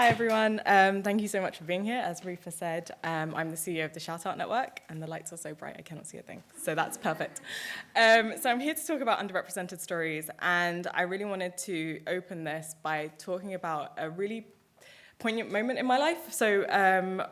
Hi, everyone. Thank you so much for being here. As Rifa said, I'm the CEO of the ShoutOut Network, and the lights are so bright I cannot see a thing, so that's perfect. So I'm here to talk about underrepresented stories, and I really wanted to open this by talking about a really poignant moment in my life. So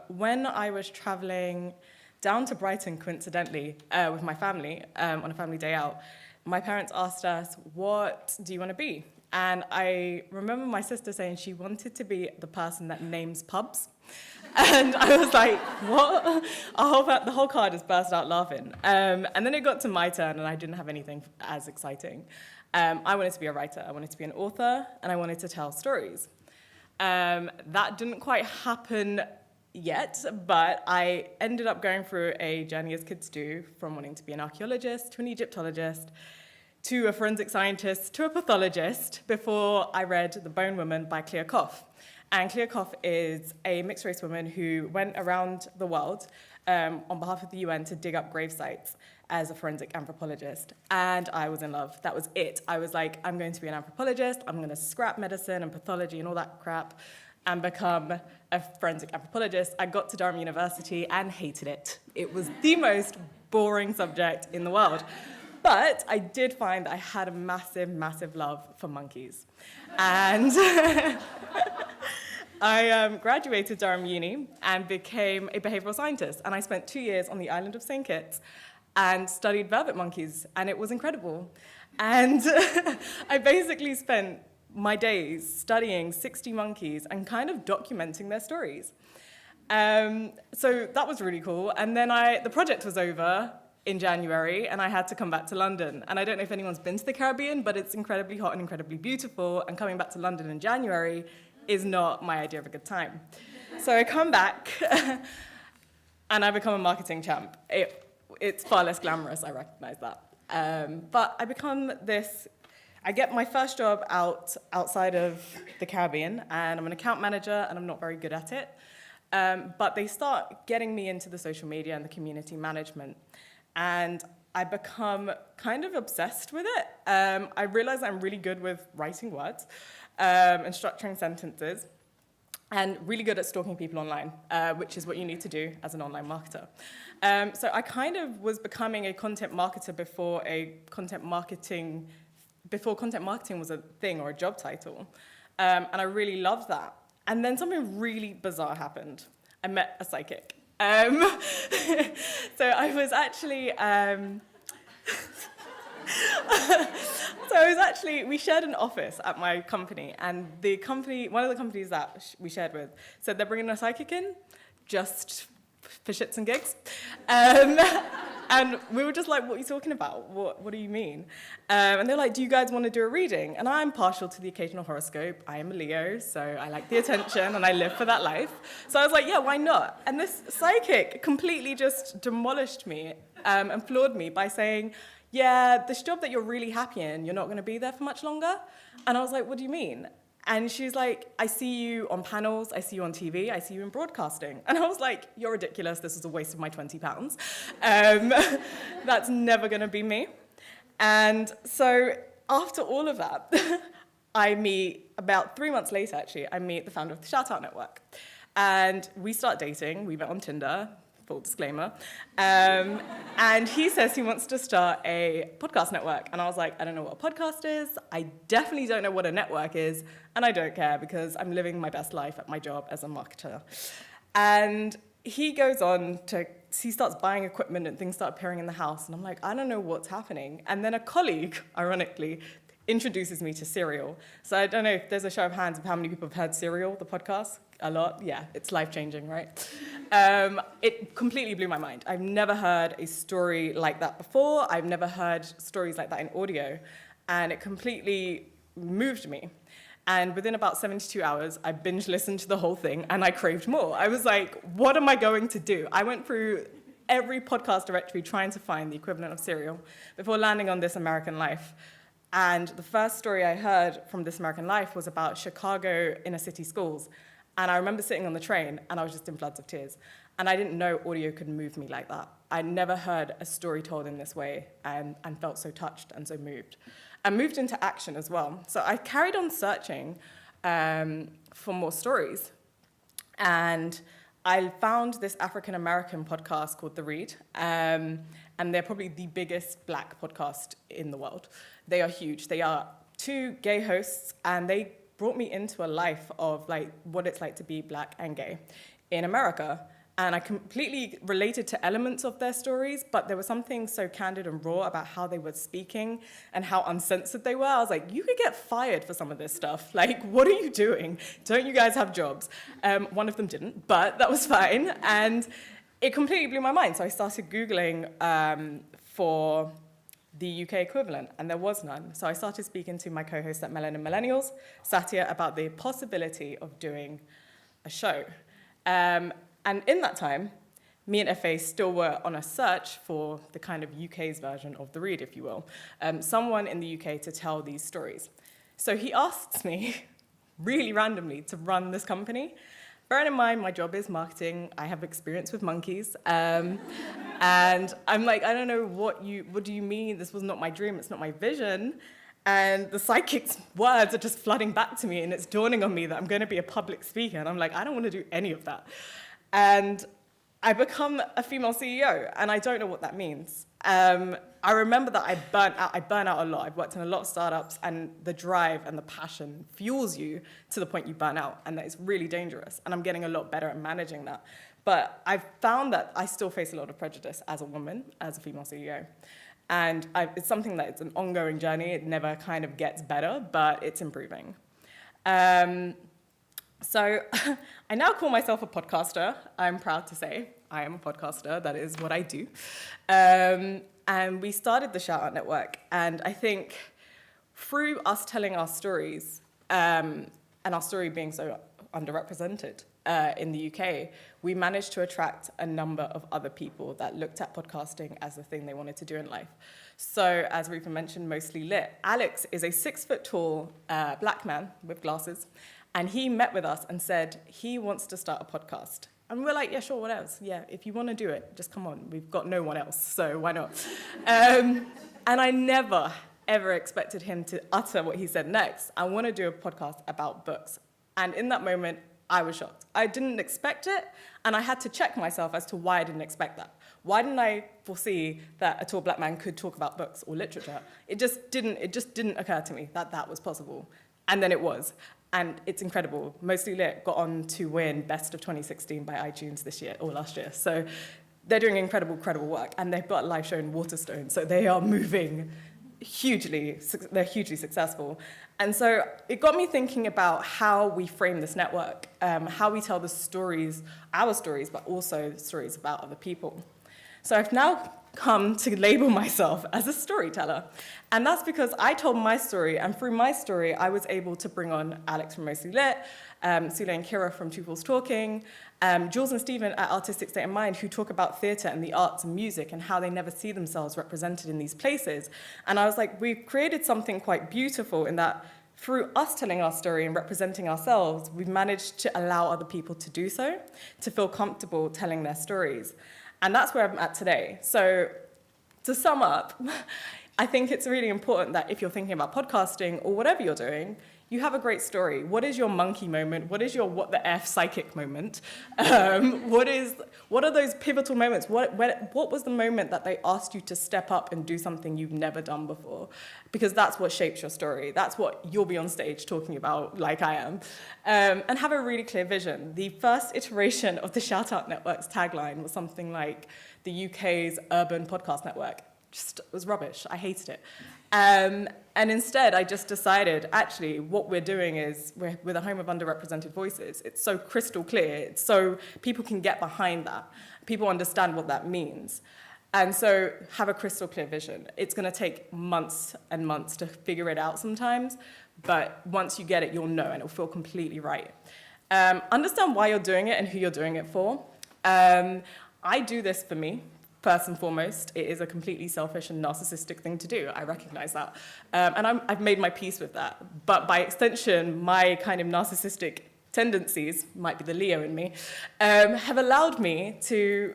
when I was traveling down to Brighton, coincidentally, with my family, on a family day out, my parents asked us, "What do you want to be?" And I remember my sister saying she wanted to be the person that names pubs. And I was like, what? The whole car just burst out laughing. And then it got to my turn, and I didn't have anything as exciting. I wanted to be a writer. I wanted to be an author, and I wanted to tell stories. That didn't quite happen yet, but I ended up going through a journey as kids do, from wanting to be an archaeologist to an Egyptologist, to a forensic scientist, to a pathologist, before I read The Bone Woman by Clea Koff. And Clea Koff is a mixed-race woman who went around the world on behalf of the UN to dig up grave sites as a forensic anthropologist. And I was in love. That was it. I was like, I'm going to be an anthropologist. I'm going to scrap medicine and pathology and all that crap and become a forensic anthropologist. I got to Durham University and hated it. It was the most boring subject in the world. But I did find that I had a massive, massive love for monkeys. And I graduated Durham Uni and became a behavioral scientist. And I spent 2 years on the island of St. Kitts and studied velvet monkeys, and it was incredible. And I basically spent my days studying 60 monkeys and kind of documenting their stories. So that was really cool. And then the project was over in January, and I had to come back to London. And I don't know if anyone's been to the Caribbean, but it's incredibly hot and incredibly beautiful, and coming back to London in January is not my idea of a good time. So I come back, and I become a marketing champ. It's far less glamorous, I recognize that. But I get my first job outside of the Caribbean, and I'm an account manager, and I'm not very good at it. But they start getting me into the social media and the community management. And I become kind of obsessed with it. I realize I'm really good with writing words and structuring sentences, and really good at stalking people online, which is what you need to do as an online marketer. So I kind of was becoming a content marketer before content marketing was a thing or a job title. And I really loved that. And then something really bizarre happened. I met a psychic. So I was actually, we shared an office at my company, and one of the companies that we shared with said they're bringing a psychic in just for shits and gigs. And we were just like, what are you talking about? What do you mean? And they're like, do you guys want to do a reading? And I'm partial to the occasional horoscope. I am a Leo, so I like the attention, and I live for that life. So I was like, yeah, why not? And this psychic completely just demolished me and floored me by saying, yeah, this job that you're really happy in, you're not going to be there for much longer. And I was like, what do you mean? And she's like, I see you on panels, I see you on TV, I see you in broadcasting. And I was like, you're ridiculous, this is a waste of my £20. That's never gonna be me. And so after all of that, I meet, about 3 months later actually, I meet the founder of the ShoutOut Network. And we start dating, we met on Tinder, full disclaimer. And he says he wants to start a podcast network. And I was like, I don't know what a podcast is. I definitely don't know what a network is. And I don't care because I'm living my best life at my job as a marketer. And he goes on he starts buying equipment and things start appearing in the house. And I'm like, I don't know what's happening. And then a colleague, ironically, introduces me to Serial. So I don't know if there's a show of hands of how many people have heard Serial, the podcast. A lot, yeah, it's life-changing, right? It completely blew my mind. I've never heard a story like that before. I've never heard stories like that in audio. And it completely moved me. And within about 72 hours, I binge listened to the whole thing, and I craved more. I was like, what am I going to do? I went through every podcast directory trying to find the equivalent of Serial before landing on This American Life. And the first story I heard from This American Life was about Chicago inner city schools. And I remember sitting on the train, and I was just in floods of tears. And I didn't know audio could move me like that. I'd never heard a story told in this way and felt so touched and so moved. And moved into action as well. So I carried on searching for more stories. And I found this African-American podcast called The Read, and they're probably the biggest Black podcast in the world. They are huge. They are two gay hosts, and they brought me into a life of like what it's like to be Black and gay in America. And I completely related to elements of their stories, but there was something so candid and raw about how they were speaking and how uncensored they were. I was like, you could get fired for some of this stuff. Like, what are you doing? Don't you guys have jobs? One of them didn't, but that was fine. And it completely blew my mind. So I started Googling for the UK equivalent, and there was none. So I started speaking to my co-host at Melanin Millennials, Satia, about the possibility of doing a show. And in that time, me and FA still were on a search for the kind of UK's version of The Read, if you will, someone in the UK to tell these stories. So he asked me, really randomly, to run this company. Bearing in mind, my job is marketing. I have experience with monkeys. And I'm like, I don't know what do you mean? This was not my dream. It's not my vision. And the psychic's words are just flooding back to me, and it's dawning on me that I'm going to be a public speaker. And I'm like, I don't want to do any of that. And I become a female CEO, and I don't know what that means. I remember that I burn out a lot. I've worked in a lot of startups, and the drive and the passion fuels you to the point you burn out, and that is really dangerous. And I'm getting a lot better at managing that. But I've found that I still face a lot of prejudice as a woman, as a female CEO. And it's something that it's an ongoing journey. It never kind of gets better, but it's improving. So I now call myself a podcaster. I'm proud to say I am a podcaster. That is what I do. And we started the ShoutOut Network. And I think through us telling our stories, and our story being so underrepresented in the UK, we managed to attract a number of other people that looked at podcasting as the thing they wanted to do in life. So, as Rupa mentioned, mostly lit. Alex is a 6-foot-tall Black man with glasses, and he met with us and said he wants to start a podcast. And we're like, yeah, sure, what else? Yeah, if you want to do it, just come on. We've got no one else, so why not? And I never, ever expected him to utter what he said next. I want to do a podcast about books. And in that moment, I was shocked. I didn't expect it, and I had to check myself as to why I didn't expect that. Why didn't I foresee that a tall Black man could talk about books or literature? It just didn't occur to me that that was possible. And then it was. And it's incredible. Mostly Lit got on to win Best of 2016 by iTunes this year, or last year. So they're doing incredible work. And they've got a live show in Waterstone. So they are moving hugely, they're hugely successful. And so it got me thinking about how we frame this network, how we tell the stories, our stories, but also stories about other people. So I've now come to label myself as a storyteller. And that's because I told my story, and through my story, I was able to bring on Alex from Mostly Lit, Sule and Kira from Two Fools Talking, Jules and Stephen at Artistic State of Mind, who talk about theatre and the arts and music and how they never see themselves represented in these places. And I was like, we've created something quite beautiful in that through us telling our story and representing ourselves, we've managed to allow other people to do so, to feel comfortable telling their stories. And that's where I'm at today. So to sum up, I think it's really important that if you're thinking about podcasting or whatever you're doing, you have a great story. What is your monkey moment? What is your what the F psychic moment? What are those pivotal moments? What was the moment that they asked you to step up and do something you've never done before? Because that's what shapes your story. That's what you'll be on stage talking about, like I am. And have a really clear vision. The first iteration of the ShoutOut Network's tagline was something like the UK's urban podcast network. Just was rubbish. I hated it. And instead, I just decided, actually, what we're doing is we're the home of underrepresented voices. It's so crystal clear. It's so people can get behind that. People understand what that means. And so have a crystal clear vision. It's going to take months and months to figure it out sometimes, but once you get it, you'll know, and it'll feel completely right. Understand why you're doing it and who you're doing it for. I do this for me. First and foremost, it is a completely selfish and narcissistic thing to do. I recognize that. And I've made my peace with that. But by extension, my kind of narcissistic tendencies, might be the Leo in me, have allowed me to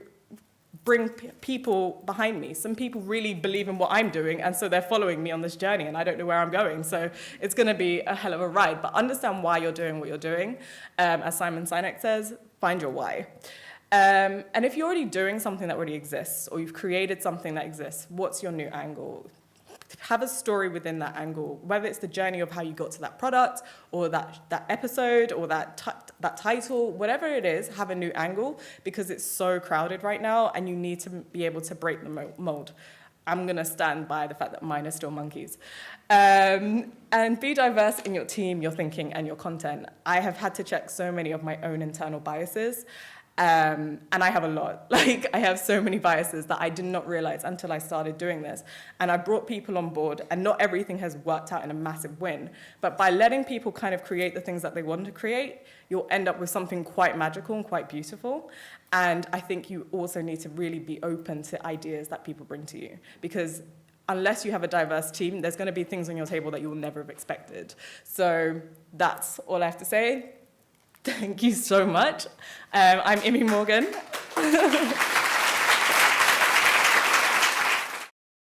bring people behind me. Some people really believe in what I'm doing, and so they're following me on this journey, and I don't know where I'm going. So it's going to be a hell of a ride. But understand why you're doing what you're doing. As Simon Sinek says, find your why. And if you're already doing something that already exists, or you've created something that exists, what's your new angle? Have a story within that angle, whether it's the journey of how you got to that product, or that episode, or that title, whatever it is, have a new angle, because it's so crowded right now, and you need to be able to break the mold. I'm going to stand by the fact that mine are still monkeys. And be diverse in your team, your thinking, and your content. I have had to check so many of my own internal biases. And I have a lot. Like, I have so many biases that I did not realize until I started doing this. And I brought people on board, and not everything has worked out in a massive win. But by letting people kind of create the things that they want to create, you'll end up with something quite magical and quite beautiful. And I think you also need to really be open to ideas that people bring to you. Because unless you have a diverse team, there's going to be things on your table that you will never have expected. So that's all I have to say. Thank you so much. I'm Imriel Morgan.